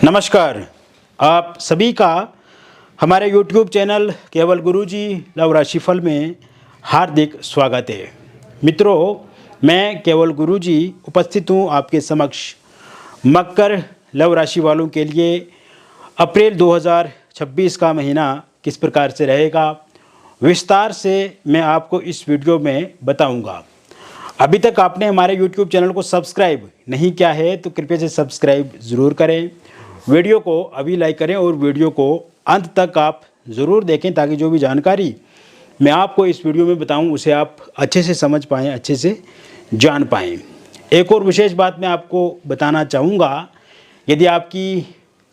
नमस्कार। आप सभी का हमारे YouTube चैनल केवल गुरुजी लव राशिफल में हार्दिक स्वागत है। मित्रों, मैं केवल गुरुजी उपस्थित हूँ आपके समक्ष मकर लव राशि वालों के लिए अप्रैल 2026 का महीना किस प्रकार से रहेगा, विस्तार से मैं आपको इस वीडियो में बताऊंगा। अभी तक आपने हमारे YouTube चैनल को सब्सक्राइब नहीं किया है तो कृपया से सब्सक्राइब ज़रूर करें। वीडियो को अभी लाइक करें और वीडियो को अंत तक आप ज़रूर देखें ताकि जो भी जानकारी मैं आपको इस वीडियो में बताऊं उसे आप अच्छे से समझ पाएँ, अच्छे से जान पाएँ। एक और विशेष बात मैं आपको बताना चाहूँगा, यदि आपकी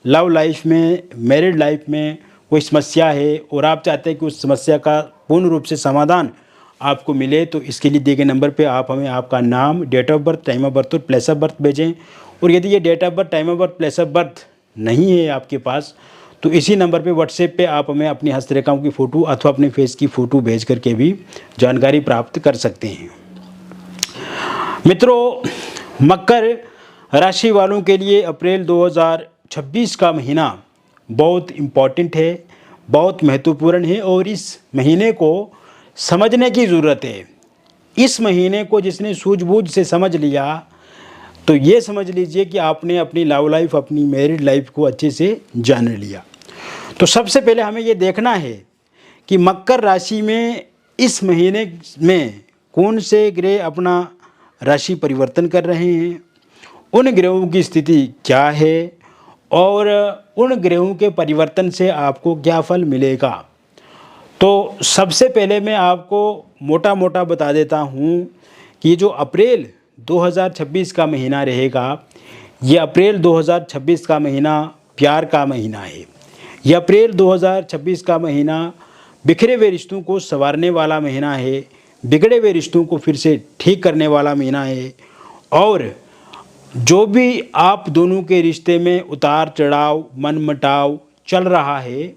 लव लाइफ में, मैरिड लाइफ में कोई समस्या है और आप चाहते हैं कि उस समस्या का पूर्ण रूप से समाधान आपको मिले, तो इसके लिए दिए गए नंबर पे आप हमें आपका नाम, date of birth, time of birth और प्लेस ऑफ बर्थ भेजें। और यदि ये date of birth, time of birth, place of birth नहीं है आपके पास, तो इसी नंबर पे व्हाट्सएप पे आप हमें अपनी हस्तरेखाओं की फ़ोटो अथवा अपने फेस की फ़ोटो भेज करके भी जानकारी प्राप्त कर सकते हैं। मित्रों, मकर राशि वालों के लिए अप्रैल 2026 का महीना बहुत इम्पॉर्टेंट है, बहुत महत्वपूर्ण है और इस महीने को समझने की ज़रूरत है। इस महीने को जिसने सूझबूझ से समझ लिया तो ये समझ लीजिए कि आपने अपनी लव लाइफ, अपनी मैरिड लाइफ को अच्छे से जान लिया। तो सबसे पहले हमें ये देखना है कि मकर राशि में इस महीने में कौन से ग्रह अपना राशि परिवर्तन कर रहे हैं, उन ग्रहों की स्थिति क्या है और उन ग्रहों के परिवर्तन से आपको क्या फल मिलेगा। तो सबसे पहले मैं आपको मोटा मोटा बता देता हूँ कि जो अप्रैल 2026 का महीना रहेगा, ये अप्रैल 2026 का महीना प्यार का महीना है। ये अप्रैल 2026 का महीना बिखरे हुए रिश्तों को संवारने वाला महीना है, बिगड़े हुए रिश्तों को फिर से ठीक करने वाला महीना है और जो भी आप दोनों के रिश्ते में उतार चढ़ाव, मनमुटाव चल रहा है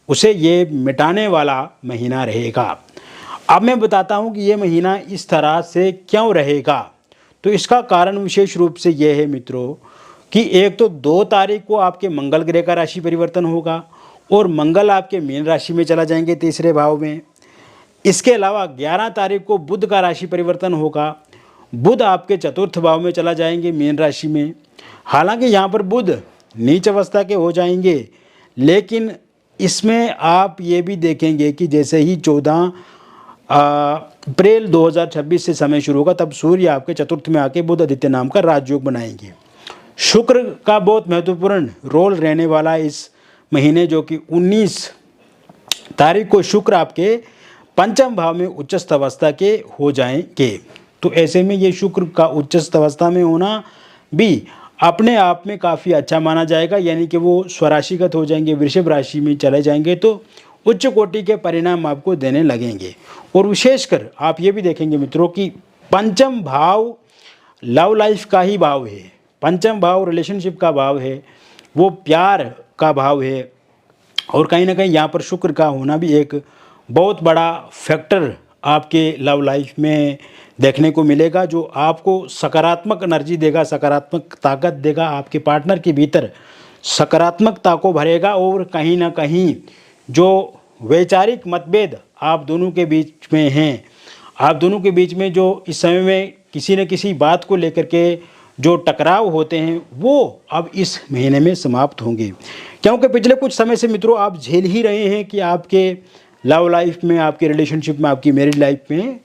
उसे ये मिटाने वाला महीना रहेगा। अब मैं बताता हूँ कि ये महीना इस तरह से क्यों रहेगा। तो इसका कारण विशेष रूप से यह है मित्रों कि एक तो 2 तारीख को आपके मंगल ग्रह का राशि परिवर्तन होगा और मंगल आपके मीन राशि में चला जाएंगे तीसरे भाव में। इसके अलावा 11 तारीख को बुध का राशि परिवर्तन होगा, बुध आपके चतुर्थ भाव में चला जाएंगे मीन राशि में। हालांकि यहाँ पर बुध नीच अवस्था के हो जाएंगे, लेकिन इसमें आप ये भी देखेंगे कि जैसे ही 14 अप्रैल 2026 से समय शुरू होगा तब सूर्य आपके चतुर्थ में आके बुध आदित्य नाम का राजयोग बनाएंगे। शुक्र का बहुत महत्वपूर्ण रोल रहने वाला इस महीने, जो कि 19 तारीख को शुक्र आपके पंचम भाव में उच्चस्थ अवस्था के हो जाएंगे। तो ऐसे में ये शुक्र का उच्चस्थ अवस्था में होना भी अपने आप में काफ़ी अच्छा माना जाएगा, यानी कि वो स्वराशिगत हो जाएंगे, वृषभ राशि में चले जाएंगे तो उच्च कोटि के परिणाम आपको देने लगेंगे। और विशेषकर आप ये भी देखेंगे मित्रों कि पंचम भाव लव लाइफ का ही भाव है, पंचम भाव रिलेशनशिप का भाव है, वो प्यार का भाव है और कहीं ना कहीं यहाँ पर शुक्र का होना भी एक बहुत बड़ा फैक्टर आपके लव लाइफ में देखने को मिलेगा, जो आपको सकारात्मक एनर्जी देगा, सकारात्मक ताकत देगा, आपके पार्टनर के भीतर सकारात्मकता को भरेगा और कहीं ना कहीं जो वैचारिक मतभेद आप दोनों के बीच में हैं, आप दोनों के बीच में जो इस समय में किसी न किसी बात को लेकर के जो टकराव होते हैं वो अब इस महीने में समाप्त होंगे। क्योंकि पिछले कुछ समय से मित्रों आप झेल ही रहे हैं कि आपके लव लाइफ में, आपके रिलेशनशिप में, आपकी मैरिड लाइफ में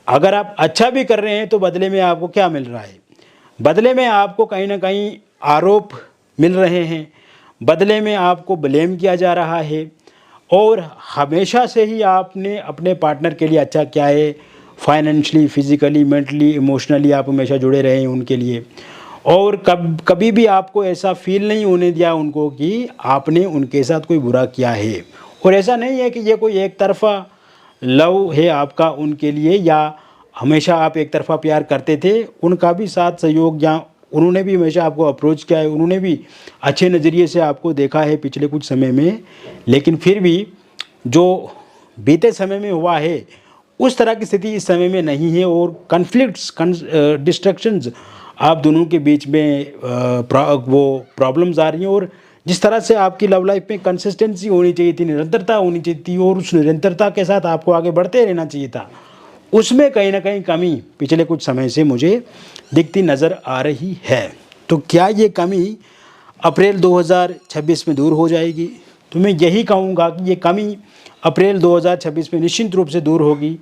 अगर आप अच्छा भी कर रहे हैं तो बदले में आपको क्या मिल रहा है? बदले में आपको कहीं ना कहीं आरोप मिल रहे हैं, बदले में आपको ब्लेम किया जा रहा है और हमेशा से ही आपने अपने पार्टनर के लिए अच्छा किया है, फाइनेंशियली, फिजिकली, मेंटली, इमोशनली आप हमेशा जुड़े रहे हैं उनके लिए और कभी भी आपको ऐसा फील नहीं होने दिया उनको कि आपने उनके साथ कोई बुरा किया है। और ऐसा नहीं है कि ये कोई एक तरफ़ा लव है आपका उनके लिए या हमेशा आप एक तरफ़ा प्यार करते थे, उनका भी साथ सहयोग या उन्होंने भी हमेशा आपको अप्रोच किया है, उन्होंने भी अच्छे नज़रिए से आपको देखा है पिछले कुछ समय में, लेकिन फिर भी जो बीते समय में हुआ है उस तरह की स्थिति इस समय में नहीं है और कन्फ्लिक्ट्स, डिस्ट्रक्शंस आप दोनों के बीच में वो प्रॉब्लम्स आ रही हैं और जिस तरह से आपकी लव लाइफ में कंसिस्टेंसी होनी चाहिए थी, निरंतरता होनी चाहिए थी और उस निरंतरता के साथ आपको आगे बढ़ते रहना चाहिए था, उसमें कहीं ना कहीं कमी पिछले कुछ समय से मुझे दिखती नज़र आ रही है। तो क्या ये कमी अप्रैल 2026 में दूर हो जाएगी? तो मैं यही कहूँगा कि ये कमी अप्रैल 2026 में निश्चित रूप से दूर होगी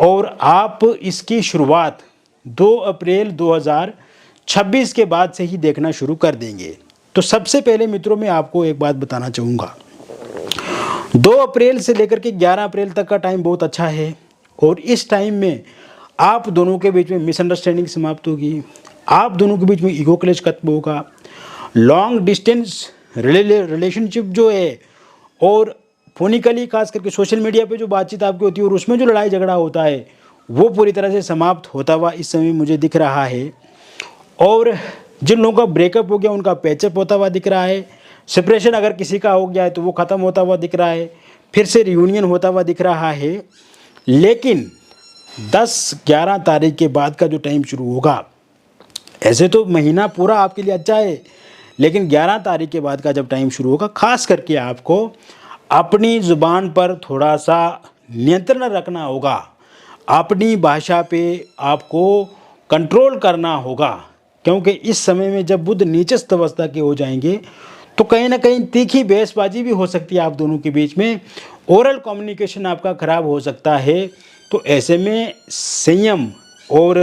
और आप इसकी शुरुआत 2 अप्रैल 2026 के बाद से ही देखना शुरू कर देंगे। तो सबसे पहले मित्रों मैं आपको एक बात बताना चाहूँगा, 2 अप्रैल से लेकर के 11 अप्रैल तक का टाइम बहुत अच्छा है और इस टाइम में आप दोनों के बीच में मिसअंडरस्टैंडिंग समाप्त होगी, आप दोनों के बीच में ईगो क्लैश खत्म होगा, लॉन्ग डिस्टेंस रिलेशनशिप जो है और फोनिकली खास करके सोशल मीडिया पे जो बातचीत आपकी होती है और उसमें जो लड़ाई झगड़ा होता है वो पूरी तरह से समाप्त होता हुआ इस समय मुझे दिख रहा है। और जिन लोगों का ब्रेकअप हो गया उनका पैचअप होता हुआ दिख रहा है, सेपरेशन अगर किसी का हो गया है तो वो ख़त्म होता हुआ दिख रहा है, फिर से रियूनियन होता हुआ दिख रहा है। लेकिन 10-11 तारीख के बाद का जो टाइम शुरू होगा, ऐसे तो महीना पूरा आपके लिए अच्छा है, लेकिन 11 तारीख के बाद का जब टाइम शुरू होगा, खास करके आपको अपनी ज़ुबान पर थोड़ा सा नियंत्रण रखना होगा, अपनी भाषा पे आपको कंट्रोल करना होगा, क्योंकि इस समय में जब बुध नीचस्थ अवस्था के हो जाएंगे तो कहीं ना कहीं तीखी बहसबाजी भी हो सकती है आप दोनों के बीच में, ओरल कम्युनिकेशन आपका ख़राब हो सकता है। तो ऐसे में संयम और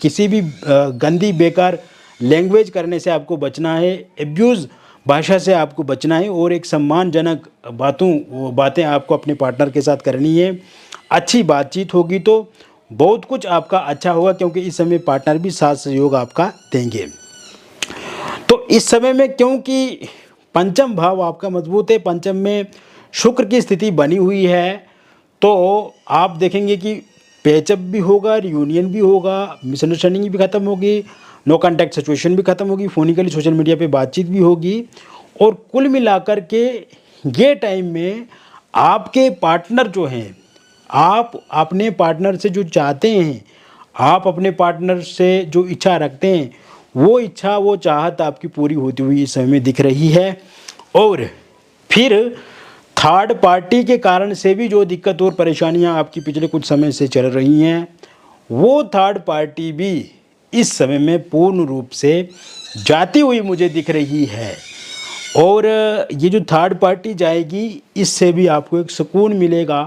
किसी भी गंदी बेकार लैंग्वेज करने से आपको बचना है, एब्यूज़ भाषा से आपको बचना है और एक सम्मानजनक बातें आपको अपने पार्टनर के साथ करनी है। अच्छी बातचीत होगी तो बहुत कुछ आपका अच्छा होगा, क्योंकि इस समय पार्टनर भी साथ सहयोग आपका देंगे। तो इस समय में क्योंकि पंचम भाव आपका मजबूत है, पंचम में शुक्र की स्थिति बनी हुई है, तो आप देखेंगे कि पैचअप भी होगा, रियूनियन भी होगा, मिसअंडरस्टैंडिंग भी ख़त्म होगी, नो कॉन्टैक्ट सिचुएशन भी ख़त्म होगी, फोनिकली सोशल मीडिया पे बातचीत भी होगी। और कुल मिलाकर के ये टाइम में आपके पार्टनर जो हैं, आप अपने पार्टनर से जो चाहते हैं, आप अपने पार्टनर से जो इच्छा रखते हैं, वो इच्छा वो चाहत आपकी पूरी होती हुई इस समय में दिख रही है। और फिर थर्ड पार्टी के कारण से भी जो दिक्कत और परेशानियां आपकी पिछले कुछ समय से चल रही हैं, वो थर्ड पार्टी भी इस समय में पूर्ण रूप से जाती हुई मुझे दिख रही है। और ये जो थर्ड पार्टी जाएगी, इससे भी आपको एक सुकून मिलेगा।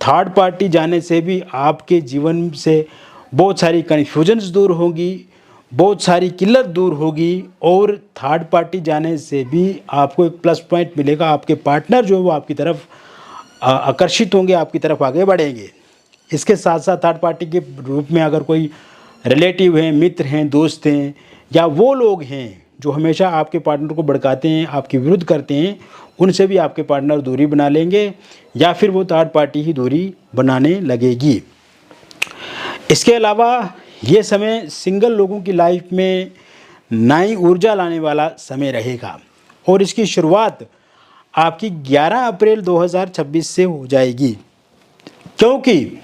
थर्ड पार्टी जाने से भी आपके जीवन से बहुत सारी कन्फ्यूजन्स दूर होगी, बहुत सारी किल्लत दूर होगी और थर्ड पार्टी जाने से भी आपको एक प्लस पॉइंट मिलेगा। आपके पार्टनर जो है वो आपकी तरफ आकर्षित होंगे, आपकी तरफ आगे बढ़ेंगे। इसके साथ साथ थर्ड पार्टी के रूप में अगर कोई रिलेटिव हैं, मित्र हैं, दोस्त हैं या वो लोग हैं जो हमेशा आपके पार्टनर को भड़काते हैं, आपके विरुद्ध करते हैं, उनसे भी आपके पार्टनर दूरी बना लेंगे या फिर वो थर्ड पार्टी ही दूरी बनाने लगेगी। इसके अलावा ये समय सिंगल लोगों की लाइफ में नई ऊर्जा लाने वाला समय रहेगा और इसकी शुरुआत आपकी 11 अप्रैल 2026 से हो जाएगी, क्योंकि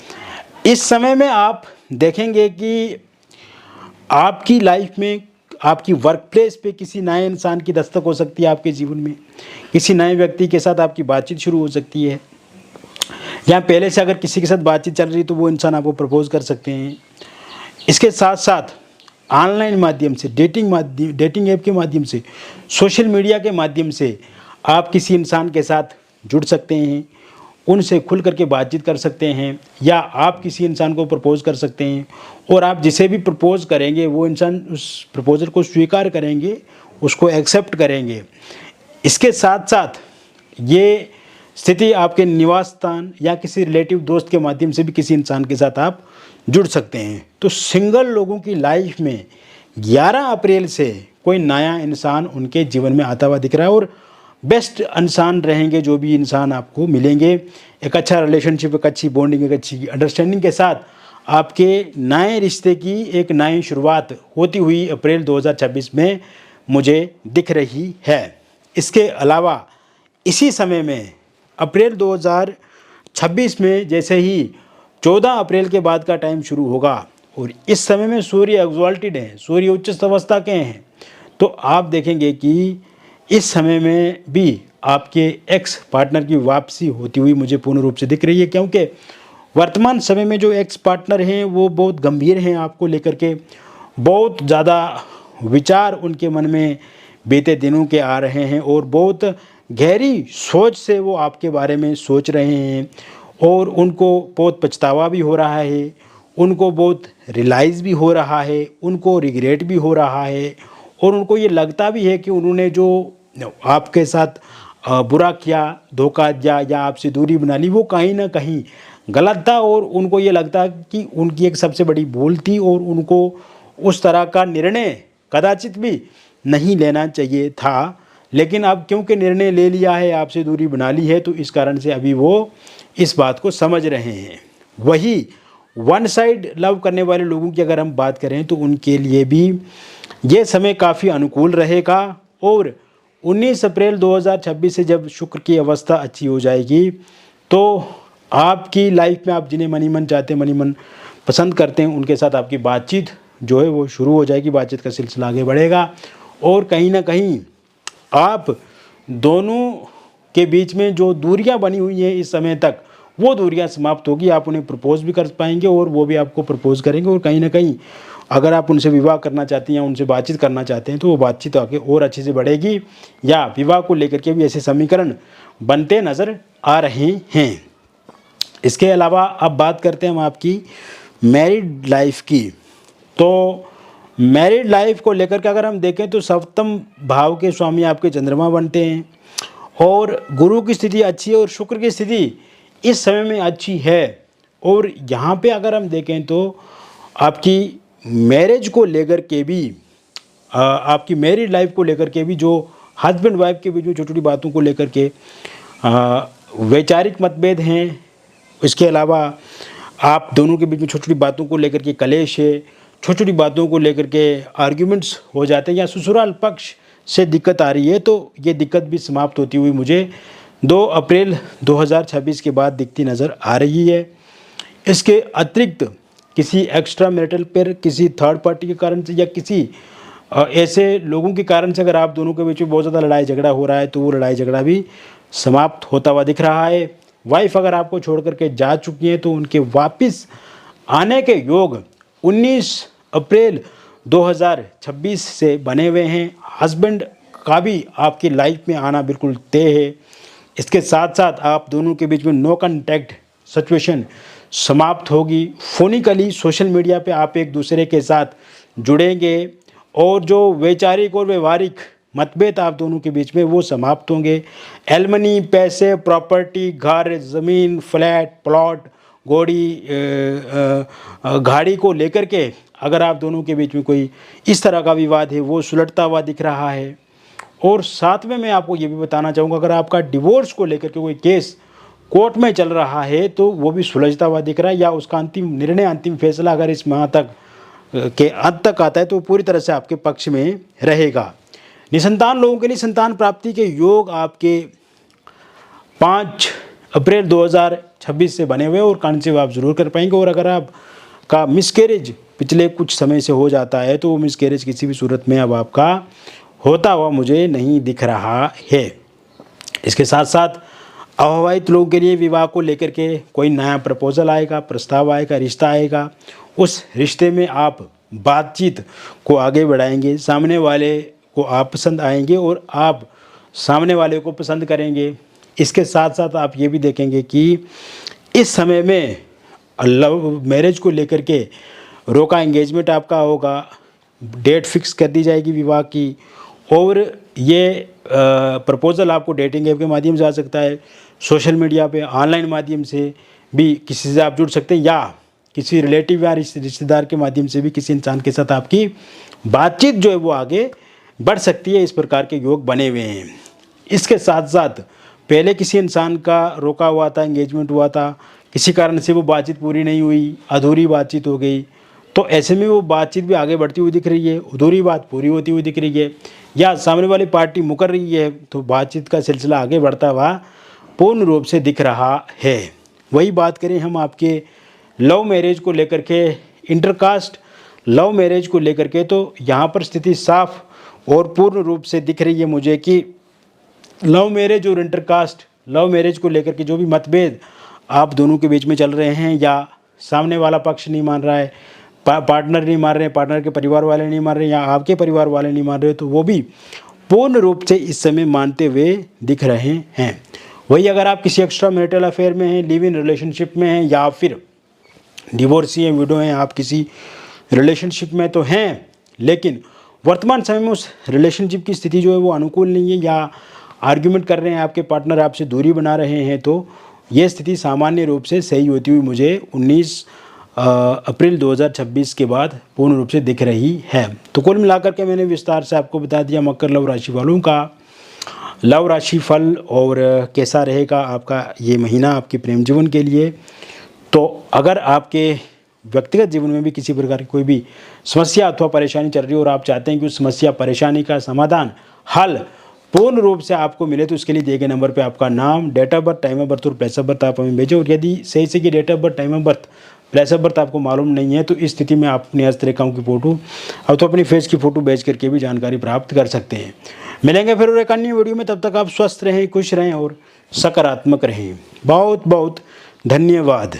इस समय में आप देखेंगे कि आपकी लाइफ में, आपकी वर्क प्लेस पे किसी नए इंसान की दस्तक हो सकती है आपके जीवन में, किसी नए व्यक्ति के साथ आपकी बातचीत शुरू हो सकती है, या पहले से अगर किसी के साथ बातचीत चल रही तो वो इंसान आपको प्रपोज कर सकते हैं। इसके साथ साथ ऑनलाइन माध्यम से, डेटिंग ऐप के माध्यम से, सोशल मीडिया के माध्यम से आप किसी इंसान के साथ जुड़ सकते हैं, उनसे खुल करके बातचीत कर सकते हैं, या आप किसी इंसान को प्रपोज कर सकते हैं और आप जिसे भी प्रपोज करेंगे वो इंसान उस प्रपोजल को स्वीकार करेंगे, उसको एक्सेप्ट करेंगे। इसके साथ साथ ये स्थिति आपके निवास स्थान या किसी रिलेटिव दोस्त के माध्यम से भी किसी इंसान के साथ आप जुड़ सकते हैं। तो सिंगल लोगों की लाइफ में 11 अप्रैल से कोई नया इंसान उनके जीवन में आता हुआ दिख रहा है और बेस्ट इंसान रहेंगे जो भी इंसान आपको मिलेंगे। एक अच्छा रिलेशनशिप, एक अच्छी बॉन्डिंग, एक अच्छी अंडरस्टैंडिंग के साथ आपके नए रिश्ते की एक नई शुरुआत होती हुई अप्रैल 2026 में मुझे दिख रही है। इसके अलावा इसी समय में अप्रैल 2026 में जैसे ही 14 अप्रैल के बाद का टाइम शुरू होगा और इस समय में सूर्य एक्सॉल्टेड है, सूर्य उच्च अवस्था के हैं, तो आप देखेंगे कि इस समय में भी आपके एक्स पार्टनर की वापसी होती हुई मुझे पूर्ण रूप से दिख रही है, क्योंकि वर्तमान समय में जो एक्स पार्टनर हैं वो बहुत गंभीर हैं आपको लेकर के, बहुत ज़्यादा विचार उनके मन में बीते दिनों के आ रहे हैं और बहुत गहरी सोच से वो आपके बारे में सोच रहे हैं और उनको बहुत पछतावा भी हो रहा है, उनको बहुत रियलाइज़ भी हो रहा है, उनको रिग्रेट भी हो रहा है और उनको ये लगता भी है कि उन्होंने जो आपके साथ बुरा किया, धोखा दिया या आपसे दूरी बना ली, वो कहीं ना कहीं गलत था और उनको ये लगता कि उनकी एक सबसे बड़ी भूल थी और उनको उस तरह का निर्णय कदाचित भी नहीं लेना चाहिए था। लेकिन अब क्योंकि निर्णय ले लिया है, आपसे दूरी बना ली है, तो इस कारण से अभी वो इस बात को समझ रहे हैं। वही वन साइड लव करने वाले लोगों की अगर हम बात करें तो उनके लिए भी ये समय काफ़ी अनुकूल रहेगा और 19 अप्रैल 2026 से जब शुक्र की अवस्था अच्छी हो जाएगी तो आपकी लाइफ में आप जिन्हें मनी मन चाहते हैं, मनी मन पसंद करते हैं, उनके साथ आपकी बातचीत जो है वो शुरू हो जाएगी, बातचीत का सिलसिला आगे बढ़ेगा और कहीं ना कहीं आप दोनों के बीच में जो दूरियां बनी हुई हैं इस समय तक, वो दूरियां समाप्त होगी। आप उन्हें प्रपोज़ भी कर पाएंगे और वो भी आपको प्रपोज़ करेंगे और कहीं ना कहीं अगर आप उनसे विवाह करना चाहते हैं या उनसे बातचीत करना चाहते हैं तो वो बातचीत आगे और अच्छे से बढ़ेगी या विवाह को लेकर के भी ऐसे समीकरण बनते नज़र आ रहे हैं। इसके अलावा अब बात करते हैं हम आपकी मैरिड लाइफ की। तो मैरिड लाइफ को लेकर के अगर हम देखें तो सप्तम भाव के स्वामी आपके चंद्रमा बनते हैं और गुरु की स्थिति अच्छी है और शुक्र की स्थिति इस समय में अच्छी है। और यहाँ पे अगर हम देखें तो आपकी मैरिज को लेकर के भी आपकी मैरिड लाइफ को लेकर के भी जो हस्बैंड वाइफ के बीच में छोटी छोटी बातों को लेकर के वैचारिक मतभेद हैं, इसके अलावा आप दोनों के बीच में छोटी छोटी बातों को लेकर के कलेश है, छोटी छोटी बातों को लेकर के आर्ग्यूमेंट्स हो जाते हैं या ससुराल पक्ष से दिक्कत आ रही है, तो ये दिक्कत भी समाप्त होती हुई मुझे 2 अप्रैल 2026 के बाद दिखती नज़र आ रही है। इसके अतिरिक्त किसी एक्स्ट्रा मैरिटल पर किसी थर्ड पार्टी के कारण से या किसी ऐसे लोगों के कारण से अगर आप दोनों के बीच में बहुत ज़्यादा लड़ाई झगड़ा हो रहा है तो वो लड़ाई झगड़ा भी समाप्त होता हुआ दिख रहा है। वाइफ अगर आपको छोड़ करके जा चुकी हैं तो उनके वापस आने के योग 19 अप्रैल 2026 से बने हुए हैं। हस्बैंड का भी आपकी लाइफ में आना बिल्कुल तय है। इसके साथ साथ आप दोनों के बीच में नो कॉन्टैक्ट सिचुएशन समाप्त होगी। फोनिकली सोशल मीडिया पे आप एक दूसरे के साथ जुड़ेंगे और जो वैचारिक और व्यवहारिक मतभेद आप दोनों के बीच में वो समाप्त होंगे। एलमनी, पैसे, प्रॉपर्टी, घर, ज़मीन, फ्लैट, प्लॉट, गाड़ी को लेकर के अगर आप दोनों के बीच में कोई इस तरह का विवाद है वो सुलझता हुआ दिख रहा है। और साथ में मैं आपको ये भी बताना चाहूँगा, अगर आपका डिवोर्स को लेकर के कोई केस कोर्ट में चल रहा है तो वो भी सुलझता हुआ दिख रहा है या उसका अंतिम निर्णय, अंतिम फैसला अगर इस माह तक के अंत तक आता है तो पूरी तरह से आपके पक्ष में रहेगा। निसंतान लोगों के लिए संतान प्राप्ति के योग आपके 5 अप्रैल 2026 से बने हुए और कंसीव आप ज़रूर कर पाएंगे। और अगर आपका मिसकैरेज पिछले कुछ समय से हो जाता है तो वो मिसकैरेज किसी भी सूरत में अब आपका होता हुआ मुझे नहीं दिख रहा है। इसके साथ साथ अविवाहित लोगों के लिए विवाह को लेकर के कोई नया प्रपोजल आएगा, प्रस्ताव आएगा, रिश्ता आएगा। उस रिश्ते में आप बातचीत को आगे बढ़ाएंगे, सामने वाले को आप पसंद आएंगे और आप सामने वाले को पसंद करेंगे। इसके साथ साथ आप ये भी देखेंगे कि इस समय में लव मैरिज को लेकर के रोका एंगेजमेंट आपका होगा, डेट फिक्स कर दी जाएगी विवाह की और ये प्रपोज़ल आपको डेटिंग ऐप के माध्यम से आ सकता है, सोशल मीडिया पे ऑनलाइन माध्यम से भी किसी से आप जुड़ सकते हैं या किसी रिलेटिव या रिश्तेदार के माध्यम से भी किसी इंसान के साथ आपकी बातचीत जो है वो आगे बढ़ सकती है। इस प्रकार के योग बने हुए हैं। इसके साथ साथ पहले किसी इंसान का रोका हुआ था, एंगेजमेंट हुआ था, किसी कारण से वो बातचीत पूरी नहीं हुई, अधूरी बातचीत हो गई, तो ऐसे में वो बातचीत भी आगे बढ़ती हुई दिख रही है, अधूरी बात पूरी होती हुई दिख रही है या सामने वाली पार्टी मुकर रही है तो बातचीत का सिलसिला आगे बढ़ता हुआ पूर्ण रूप से दिख रहा है। वही बात करें हम आपके लव मैरिज को लेकर के, इंटरकास्ट लव मैरिज को लेकर के, तो यहाँ पर स्थिति साफ और पूर्ण रूप से दिख रही है मुझे कि लव मैरिज और इंटरकास्ट लव मैरिज को लेकर के जो भी मतभेद आप दोनों के बीच में चल रहे हैं, या सामने वाला पक्ष नहीं मान रहा है, पार्टनर नहीं मान रहे, पार्टनर के परिवार वाले नहीं मान रहे, या आपके परिवार वाले नहीं मान रहे, तो वो भी पूर्ण रूप से इस समय मानते हुए दिख रहे हैं। वही अगर आप किसी एक्स्ट्रा मैरिटल अफेयर में हैं, लिव इन रिलेशनशिप में हैं, या फिर डिवोर्सी हैं, विडो हैं, आप किसी रिलेशनशिप में तो हैं, लेकिन वर्तमान समय में उस रिलेशनशिप की स्थिति जो है वो अनुकूल नहीं है, या आर्ग्यूमेंट कर रहे हैं, आपके पार्टनर आपसे दूरी बना रहे हैं, तो ये स्थिति सामान्य रूप से सही होती हुई मुझे 19 अप्रैल 2026 के बाद पूर्ण रूप से दिख रही है। तो कुल मिलाकर के मैंने विस्तार से आपको बता दिया मकर लव राशि वालों का लव राशि फल और कैसा रहेगा आपका ये महीना आपके प्रेम जीवन के लिए। तो अगर आपके व्यक्तिगत जीवन में भी किसी प्रकार की कोई भी समस्या अथवा परेशानी चल रही है और आप चाहते हैं कि उस समस्या परेशानी का समाधान हल पूर्ण रूप से आपको मिले, तो उसके लिए दिए गए नंबर पे आपका नाम, date of birth, time of birth और प्लेस ऑफ बर्थ आप हमें भेजें। और यदि सही से कि date of birth, time of birth, place of birth आपको मालूम नहीं है, तो इस स्थिति में आप अपनी हस्तरेखाओं की फ़ोटो और तो अपनी फेस की फ़ोटो भेज करके भी जानकारी प्राप्त कर सकते हैं। मिलेंगे फिर एक अन्य वीडियो में, तब तक आप स्वस्थ रहें, खुश रहें और सकारात्मक रहें। बहुत बहुत धन्यवाद।